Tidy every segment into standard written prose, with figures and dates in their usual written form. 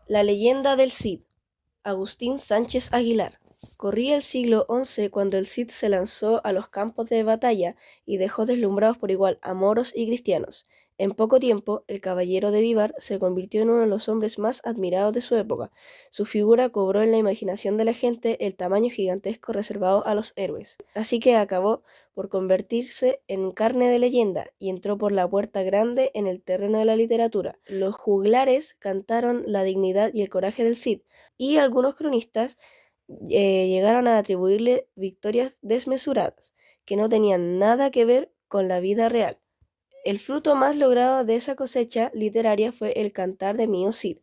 La leyenda del Cid, Agustín Sánchez Aguilar. Corría el siglo XI cuando el Cid se lanzó a los campos de batalla y dejó deslumbrados por igual a moros y cristianos. En poco tiempo, el caballero de Vivar se convirtió en uno de los hombres más admirados de su época. Su figura cobró en la imaginación de la gente el tamaño gigantesco reservado a los héroes. Así que acabó por convertirse en carne de leyenda y entró por la puerta grande en el terreno de la literatura. Los juglares cantaron la dignidad y el coraje del Cid, y algunos cronistas llegaron a atribuirle victorias desmesuradas, que no tenían nada que ver con la vida real. El fruto más logrado de esa cosecha literaria fue el Cantar de Mío Cid,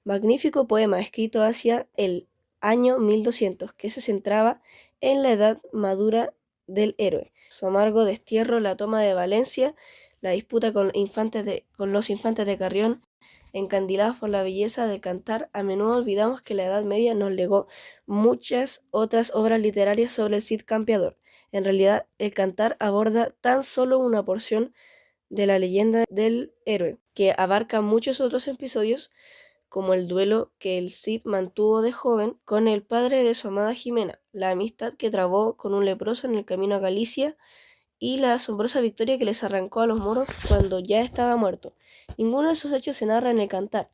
magnífico poema escrito hacia el año 1200, que se centraba en la edad madura del héroe, su amargo destierro, la toma de Valencia, la disputa con los infantes de Carrión. Encandilados por la belleza del cantar, a menudo olvidamos que la Edad Media nos legó muchas otras obras literarias sobre el Cid campeador. En realidad, el cantar aborda tan solo una porción de la leyenda del héroe, que abarca muchos otros episodios, como el duelo que el Cid mantuvo de joven con el padre de su amada Jimena, la amistad que trabó con un leproso en el camino a Galicia y la asombrosa victoria que les arrancó a los moros cuando ya estaba muerto. Ninguno de esos hechos se narra en el cantar,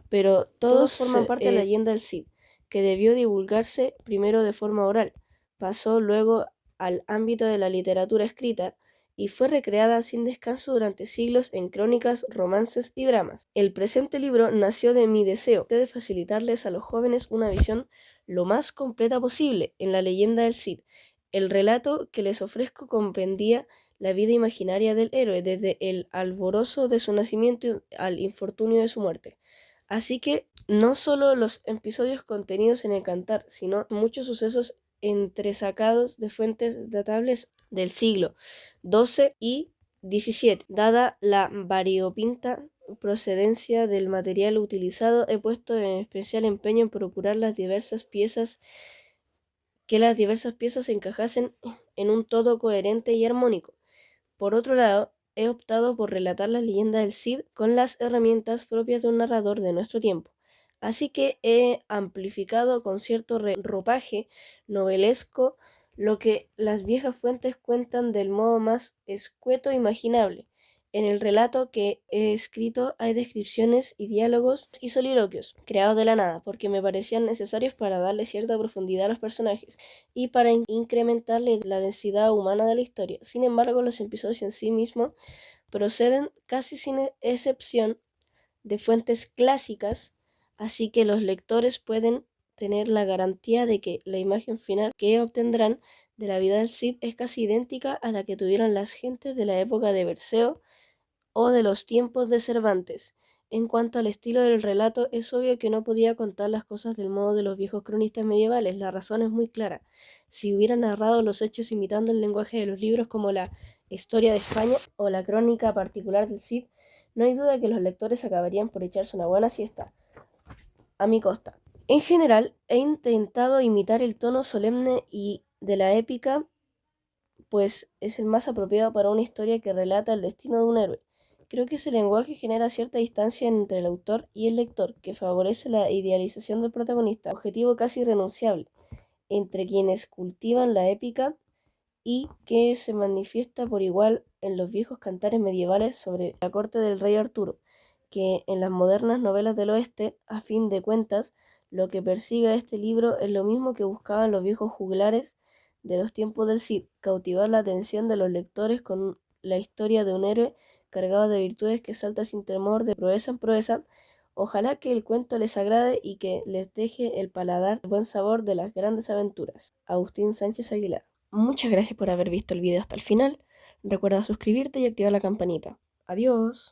pero todos forman parte de la leyenda del Cid, que debió divulgarse primero de forma oral, pasó luego al ámbito de la literatura escrita y fue recreada sin descanso durante siglos en crónicas, romances y dramas. El presente libro nació de mi deseo de facilitarles a los jóvenes una visión lo más completa posible en la leyenda del Cid. El relato que les ofrezco comprendía la vida imaginaria del héroe, desde el alborozo de su nacimiento al infortunio de su muerte. Así que no solo los episodios contenidos en el cantar, sino muchos sucesos entresacados de fuentes datables del siglo XII y XVII. Dada la variopinta procedencia del material utilizado, he puesto en especial empeño en procurar que las diversas piezas encajasen en un todo coherente y armónico. Por otro lado, he optado por relatar la leyenda del Cid con las herramientas propias de un narrador de nuestro tiempo. Así que he amplificado con cierto ropaje novelesco lo que las viejas fuentes cuentan del modo más escueto imaginable. En el relato que he escrito hay descripciones y diálogos y soliloquios, creados de la nada, porque me parecían necesarios para darle cierta profundidad a los personajes y para incrementarle la densidad humana de la historia. Sin embargo, los episodios en sí mismos proceden casi sin excepción de fuentes clásicas, así que los lectores pueden tener la garantía de que la imagen final que obtendrán de la vida del Cid es casi idéntica a la que tuvieron las gentes de la época de Berceo o de los tiempos de Cervantes. En cuanto al estilo del relato, es obvio que no podía contar las cosas del modo de los viejos cronistas medievales. La razón es muy clara. Si hubiera narrado los hechos imitando el lenguaje de los libros como la Historia de España o la Crónica particular del Cid, no hay duda que los lectores acabarían por echarse una buena siesta, a mi costa. En general, he intentado imitar el tono solemne y de la épica, pues es el más apropiado para una historia que relata el destino de un héroe. Creo que ese lenguaje genera cierta distancia entre el autor y el lector, que favorece la idealización del protagonista, objetivo casi irrenunciable entre quienes cultivan la épica y que se manifiesta por igual en los viejos cantares medievales sobre la corte del rey Arturo, que en las modernas novelas del oeste. A fin de cuentas, lo que persigue este libro es lo mismo que buscaban los viejos juglares de los tiempos del Cid: cautivar la atención de los lectores con la historia de un héroe cargado de virtudes que salta sin temor de proeza en proeza. Ojalá que el cuento les agrade y que les deje el paladar el buen sabor de las grandes aventuras. Agustín Sánchez Aguilar. Muchas gracias por haber visto el video hasta el final. Recuerda suscribirte y activar la campanita. Adiós.